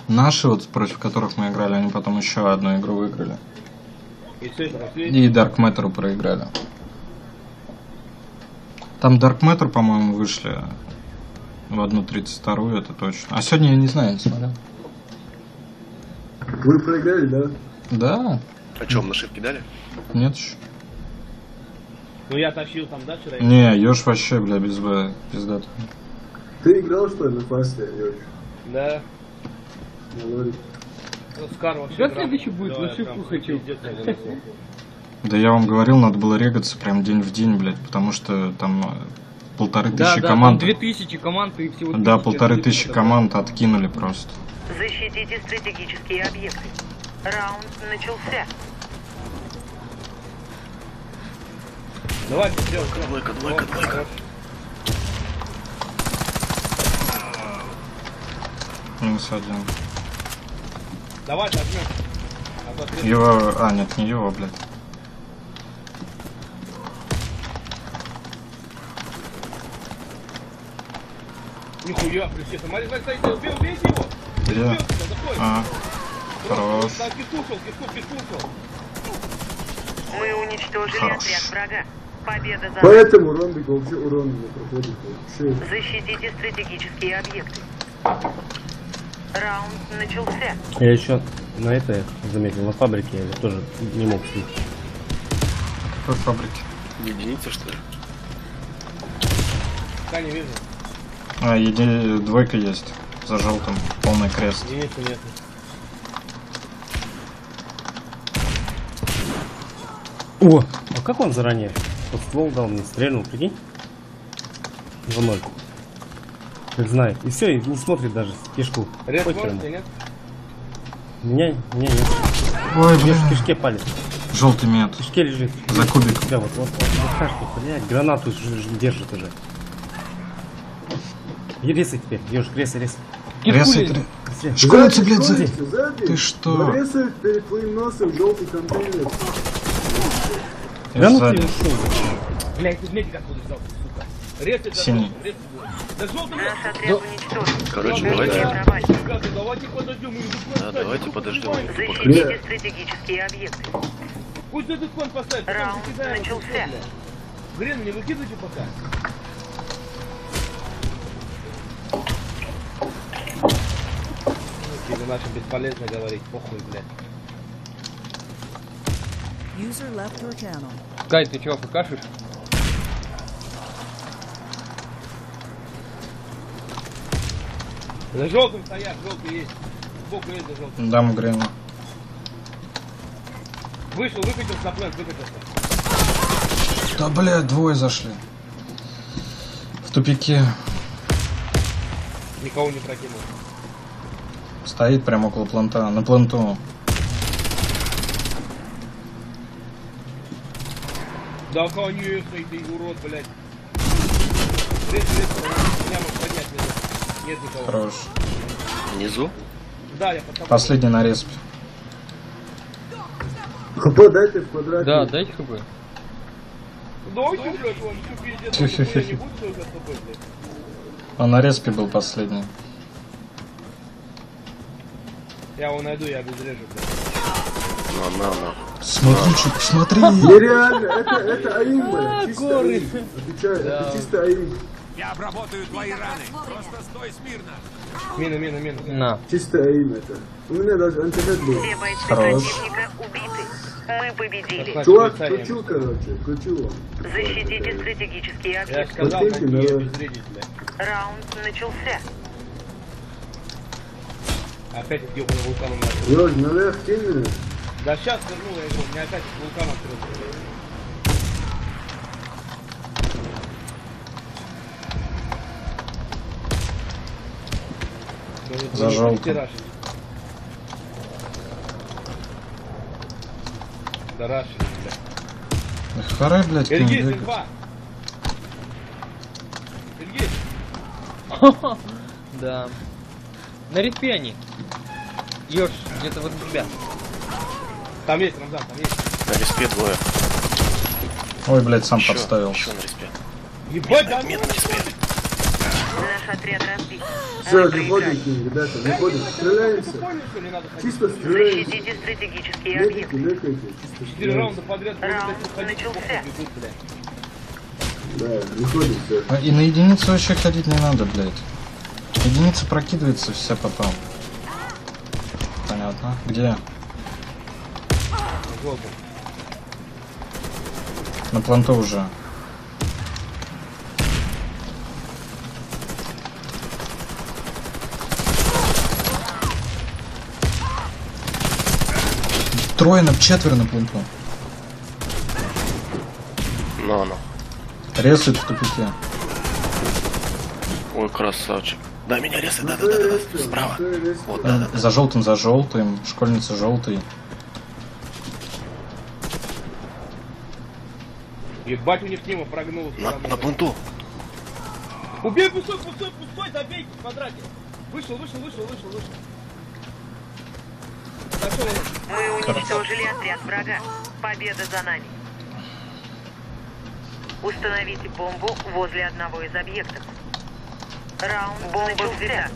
Наши, вот против которых мы играли, они потом еще одну игру выиграли. И Dark Matter проиграли. Там Dark Matter, по-моему, вышли в 1.32, это точно. А сегодня я не знаю, не смотрел. Вы проиграли, да? Да. А что, вам на шипки дали? Нет еще. Ну я тащил там, да, вчера? Не, Ёж вообще, бля, без Б, пиздато. Ты играл, что ли, на фасте, Ёж? Да. Ну, Скар вообще. Как следующий будет? На шипку хочу. Да я вам говорил, надо было регаться прям день в день, блядь, потому что там 1500 Да, команд. 2000 команд и всего. Да, 1500 команд откинули просто. Защитите стратегические объекты. Раунд начался. Давайте, все, Двойка. Минус один. Давай, возьмем. А то отрежем. Его... А, нет, не его, блядь. Нихуя, плюсе, смотри, убейте его. Где? А, хорош. Да, кишкушал. Мы уничтожили Хорош. отряд врага. Победа за... поэтому ромбик вообще урон не проходит. Вообще. Защитите стратегические объекты. Раунд начался. Я еще на это заметил, на фабрике я тоже не мог слить. Какой фабрики? Единица, что ли? Пока не вижу. А, двойка есть. За желтым. Полный крест. Единицы нет. О! А как он заранее? Вот ствол дал мне, стрельнул, прикинь? За ноль. Как знает. И все, и не смотрит даже кишку. Рез Хоть прямо. можете, нет? Меня нет. Ой, Мне блин. в кишке палец. Желтый мед. В кишке лежит. За кубик. Да, вот блядь, гранату держит уже. И резай теперь, Ёж, резай. Резай. Быстрее. Школьница, блядь, Сзади, за... сзади. Ты что? Нарезают перед твоим носом желтый контейнер. Гранату Сзади. я ушел. Блядь, тут медик откуда взял, сука. Резать за Синий. желтым, резать будет. Да желтым, Наш отряд уничтожен. Короче, Задание давайте. провалено. ребята, давайте подождем. мы их Да, давайте подождем. Защитите стратегические объекты. Пусть этот кон поставит, потом Раунд закидаем. начался. Грен, не выкидывайте пока. Или нашим бесполезно говорить, похуй, блядь. User left your channel. Кай, ты чего, покажешь? За желтым стоят, желтый есть. Сбоку есть за желтым. Дам Грену. Вышел, выкатился на плент, выкатился. Да, блядь, двое зашли. В тупике. Никого не прокинул. Стоит прямо около планта. На планту. Да конечно, ты урод, блядь. Рез, меня может поднять нельзя. Нет никого. Хорош. Внизу? Да, я под тобой. Последний на респе. ХП дайте в квадрате. Да, дайте хб. Дайте, блядь, вам всю пиздец. Я не буду только с тобой, блядь. Он на респе был последний. Я его найду, я обезврежу, блядь. На. Смотри, чуть, смотри. Нереально, это АИМ, блядь, чисто АИМ. Отвечаю, это чисто АИМ. Я обработаю твои раны. Просто стой смирно. Мина. На. Чисто АИМ это. У меня даже антинет был. Все бойцы Хорош. противника убиты. Мы победили. Чувак включил, короче, включил он. Защитите стратегические Я объекты. сказал, Вот эти, какие да. обезвредить, блядь. Раунд начался. Опять этот ёбаный вулкан у меня открылся. Ёж, наверх кинь меня. Да сейчас вернул я его, у меня опять этот вулкан открылся. За желтым. Тирашить. Да рашить, блядь. Харе, блядь, к ним Ильгиз, двигаться. инфа! Ильгиз! Да. На респе они. Ёж, где-то вот у тебя. Там есть, Рамзан, там есть. На респе двое. Ой, блядь, сам Еще подставил. на респе. Ебать, да Мед на респе. Наш отряд разбит. Все, Мы не проиграли. ходим к ним, ребята, не ходим. Стреляемся. Понял, что ли, надо ходить? Чисто стреляемся. Защитите стратегические Лекайте, объекты. лекайте. Чисто 4 стреляемся. раунда подряд будут Раунд эти ходить, начался. похуй бегут, блядь. Да, не ходим, все. И на единицу вообще ходить не надо, блядь. Единица прокидывается, все потом. Понятно. Где? Желтый. На планту уже. Четверо на планту. Ну. Резают в тупике. Ой, красавчик. Да, меня резает, да, справа. Вот, да. За желтым, школьница желтый. Ебать, у них Тима прогнулся. На планту. Убей, пустой, добейте в квадрате. Вышел. Пошел. Мы уничтожили отряд врага. Победа за нами. Установите бомбу возле одного из объектов. Раунд начался.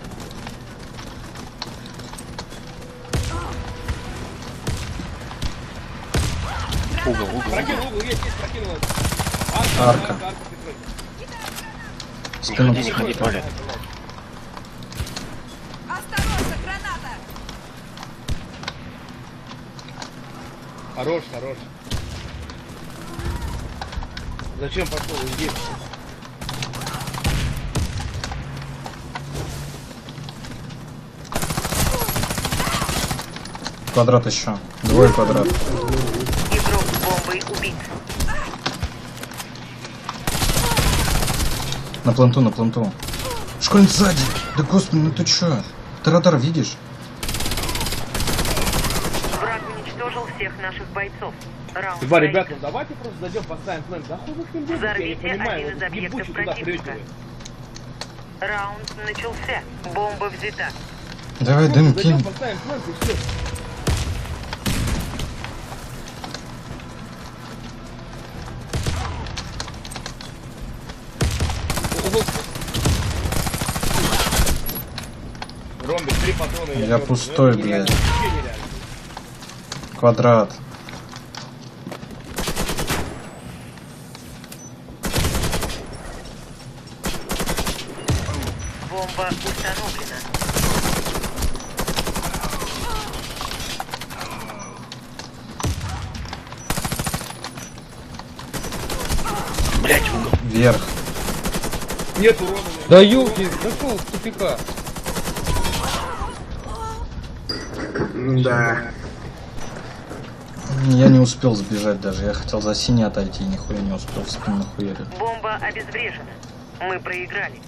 Угол. Прокинул, есть, прокинул. Арка. Спину. Не ходи, Толя. Осторожно, граната! Хорош. Зачем пошел? Иди. Квадрат еще. Двое квадрат. Игрок с бомбой убит. На планту. Школьница сзади. Да господи, ну ты чё? Ты радар видишь? Враг уничтожил всех наших бойцов. Раунд Ебать, проигран. ребята, давайте просто зайдем, поставим план. Да хуй вы к ним будете, я не Взорвите понимаю. один из Вот объектов ебучий туда противника. прете. Раунд начался. Бомба взята. Давай дым Зайдем, кинь. поставим план, и все. Ромбик, 3 патрона. Я делаю. пустой, Это нереально, блядь. вообще нереально. Квадрат. Бомба установлена. Блять, угол. Вверх. Нет урона. Да ёлки, зашел в тупика. Да. Я не успел сбежать даже. Я хотел за синий отойти и нихуя не успел. В спину нахуярил. Бомба обезврежена. Мы проиграли.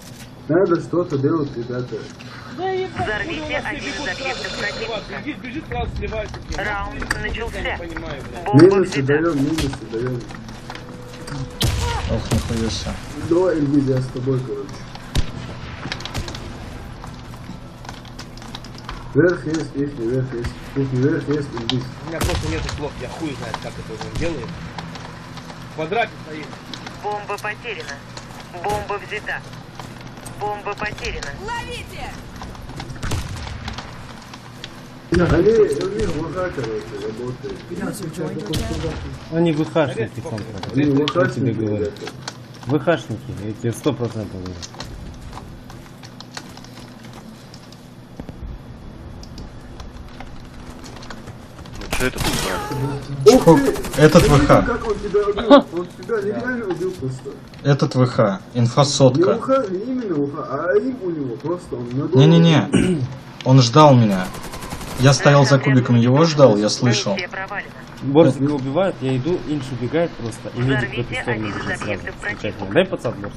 Надо что-то делать, ребята. Да ебать, Взорвите хули у нас один все из бегут объектов сразу сливаться. противника. Бежит, сразу сливается. Раунд начался. Я не понимаю, блядь. Бомба Минусы взята. даем. Ох, нихуя себе. Давай, Эльвиз, я с тобой, короче. Верх есть, ихний верх есть. Ихний верх есть, Эльвиз. У меня просто нету слов, я хуй знает, как это он делает. В квадрате стоит. Бомба потеряна. Бомба взята. Бомба потеряна. Ловите! Они, Эльвиз, ВХ, короче, работает. User joined your channel. Они ВХшники, сам Они Я тебе ВХшники, говорю. ребята. ВХшники, я тебе 100% говорю. Ну что это такое? Ух Чпок. ты! Этот Ты ВХ. видел, как он тебя убил? Он тебя нереально убил просто. Этот ВХ. Инфа Не сотка. УХ, не именно УХ, а им у него просто он на голову. Не-не-не. Он ждал меня. Я стоял за кубиком, его ждал, я слышал. Миссия провалена. Борзика убивают, я иду, Инш убегает просто, и медик в эту Взорвите сторону один из бежит сразу. объектов Замечательно. Дай пацан, Борс.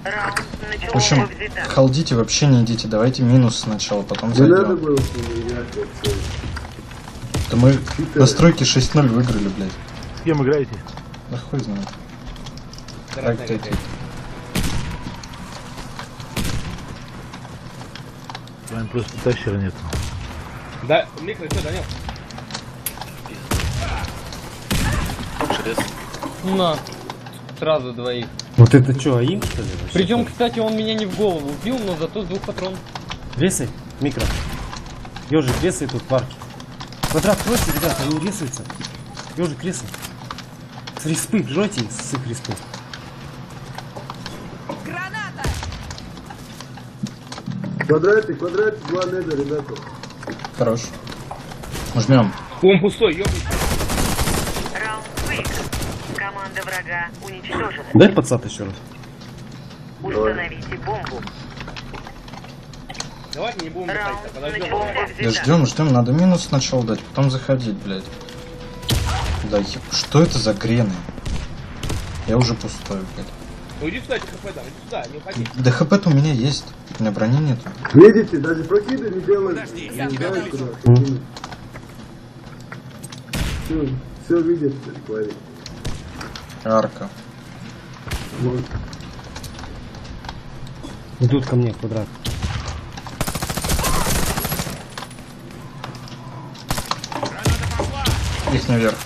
Раунд В начался. общем, Бомба взята. халдите вообще не идите, давайте минус сначала, потом Не надо зайдем. было с ним играть вообще. Да мы настройки 6-0 выиграли, блядь. С кем играете? Да хуй знает. Дорогая Так, так, какая. С вами просто тащера нет. Да, микро, что, Данил? Желез. На. Сразу двоих. Вот это что, АИМ, что ли? вообще? Причем, кстати, он меня не в голову убил, но зато с 2 патрон. Ресай, микро. Ёжик, ресай тут в арке. Квадрат, тройте, ребята, они рисуются. Ёжик, ресай. С респы, жойте с их респы. Граната! Квадратик, 2 неда, ребята. Хорош. Жмем. Он пустой, ёбнись. Раунд выигран. Команда врага уничтожена. Дай подсад еще раз. Установите бомбу. Давайте не будем Раунд выходить, подождем. начался. Да ждем, надо минус сначала дать, потом заходить, блядь. Да что это за грены? Я уже пустой, блядь. Ну иди сюда, ХП там, иди сюда, не уходи. Да хп-то у меня есть, у меня брони нету. Видите, даже прокиды не делают. Подожди, Не я тебя знаю, вижу. куда. Все видят, говорит. Арка. Вот. Идут ко мне, квадрат. Их наверх.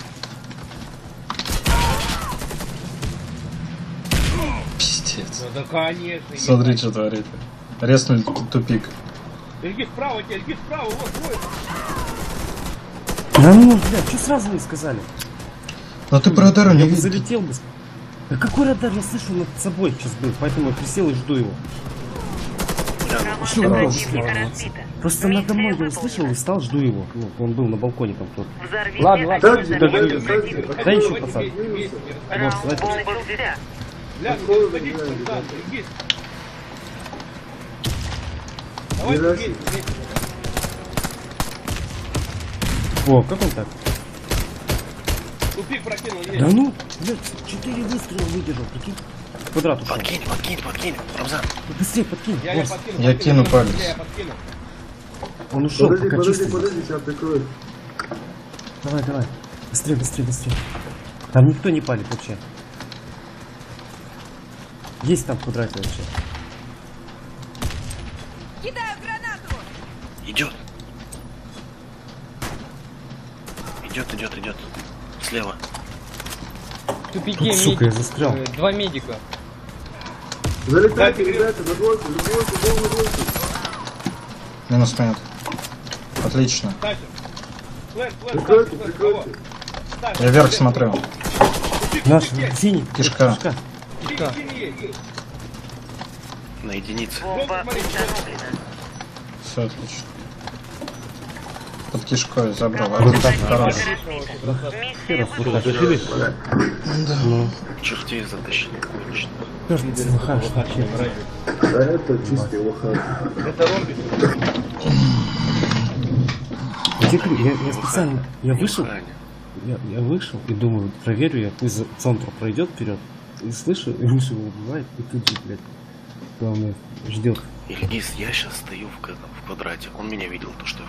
Пиздец. Ну да конечно. Смотри, ебать. что творит. Резнули тупик. Иди справа, тебе, иди справа, вот, двое. Да ну, блядь, что сразу не сказали? Но ты по радару не Я бы видишь. залетел бы. Да какой радар? Я слышу над собой сейчас был, поэтому я присел и жду его. Еще Команда угол противника слева. разбита. Просто Миссия надо мной я выполнена. услышал и стал, жду его. Ну, он был на балконе там кто-то. Взорвите Ладно, ладно, один так, заряженный так, противника. Да еще Давайте пацан. вместе, вместе, не Раунд Вот, давайте. бомба взята. Бля, ну не садись, пацан, иди. Давайте Мираж. вместе, вместе. О, как он так? Тупик прокинул, Да есть. ну, блядь, 4 выстрела выдержал, прикинь. Квадрат ушел. Подкинь, Рамзан. Быстрее подкинь. Я Ворс. подкину. Я подкину, кину палец. Я подкину. Он ушел, Подожди, пока подожди, чистый. подожди, сейчас прикрою. Давай, давай. Быстрее, быстрее, быстрее. Там никто не палит вообще. Есть там в квадрате вообще. Кидаю гранату! Идет. Идет. Слева. В тупике Тут, сука, я медик. застрял. 2 медика. Залетайте, ребята, на двойку, на двойку. Минус минут. Отлично. Тачер. Флэш, Прикройте, прикройте. Я вверх смотрю. Наш синий. Кишка. Кишка. На единице. Бомба установлена. Все отлично. Под кишкой забрал. Вот так. Хорош. Миссия выполнена. Ну, Чертей затащили. Кончено. тоже целыхаш вообще. Да это чистый лоха. Это ромбик. Я специально, я вышел, я вышел и думаю, проверю, я пусть за центр пройдет вперед. И слышу, и Миша его убивает, и тут же, блядь, главное, ждет. Ильгиз, я сейчас стою в квадрате. Он меня видел, то, что я